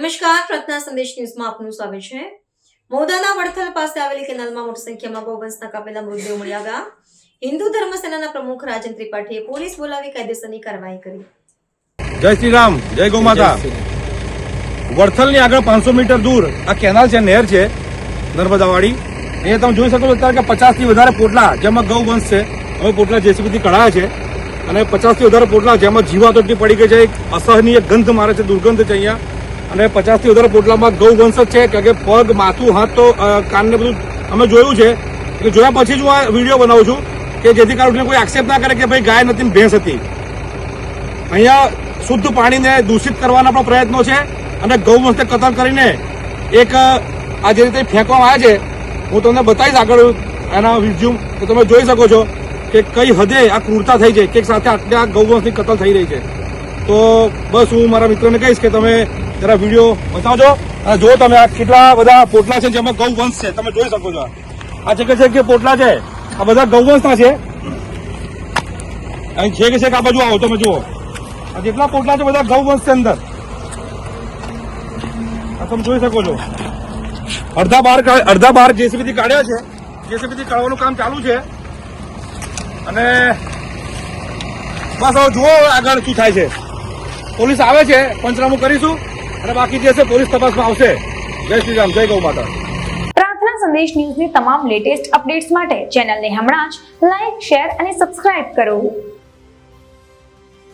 નમસ્કાર, પ્રાર્થના સંદેશ ન્યૂઝમાં આપનું સ્વાગત છે। મૌદાના વડથલ પાસે આવેલી કેનાલમાં મોટી સંખ્યામાં ગૌવંશના કાપેલા મૃતદેહો મળી આવ્યા। હિન્દુ ધર્મ સેનાના પ્રમુખ રાજન ત્રિપાઠીએ પોલીસ બોલાવી કાયદેસરની કાર્યવાહી કરી। જય શ્રી રામ, જય ગૌ માતા। વડથલની આગળ 500 મીટર દૂર આ કેનાલ છે, નહેર છે નર્મદાવાળી। અહીંયા તમે જોઈ શકો છો અત્યારે કે 50 થી વધારે પોટલા જેમાં ગૌવંશ છે, હવે પોટલા જેસીબીથી કઢાયા છે અને 50 થી વધારે પોટલા જેમાં જીવાતો એટલી પડી ગઈ છે, એક અસહનીય ગંધ મારે છે, દુર્ગંધ છે અહીંયા। અને 50 થી વધારે પોટલામાં ગૌવંશ જ છે કે પગ, માથું, હાથ તો કાનને બધું અમે જોયું છે। એટલે જોયા પછી જ હું આ વિડીયો બનાવું છું કે જેથી કારણે કોઈ આક્ષેપ ના કરે કે ભાઈ ગાય નથી, ભેંસ હતી। અહીંયા શુદ્ધ પાણીને દૂષિત કરવાના પણ પ્રયત્નો છે અને ગૌવંશને કતલ કરીને એક આ જે રીતે ફેંકવામાં આવ્યા છે, હું તમને બતાવીશ આગળ એના વિઝ્યુમ તો તમે જોઈ શકો છો કે કઈ હદે આ ક્રૂરતા થઈ છે, કે એક સાથે આટલા ગૌવંશની કતલ થઈ રહી છે। તો બસ હું મારા મિત્રોને કહીશ કે તમે જરા વિડીયો બતાવજો અને જો તમે આ કેટલા બધા પોટલા છે જેમાં ગૌવંશ છે, તમે જોઈ શકો છો। આ છે પોટલા છે, આ બધા ગૌવંશના છે। અહીં છે કે આ બાજુ આવો તમે જુઓ, આ જેટલા પોટલા છે બધા ગૌવંશ છે અંદર, આ તમે જોઈ શકો છો। અડધા બાર જેસીબીથી કાઢ્યા છે, જેસીબીથી કાઢવાનું કામ ચાલુ છે અને બસ હવે જુઓ આગળ શું થાય છે। પોલીસ આવે છે, પંચનામું કરીશું અને બાકી જે છે પોલીસ તપાસમાં આવશે। જય શ્રી રામ, જય ગૌ માતા। પ્રાર્થના સંદેશ ન્યૂઝની તમામ લેટેસ્ટ અપડેટ્સ માટે ચેનલને હમણાં જ લાઈક, શેર અને સબસ્ક્રાઇબ કરો।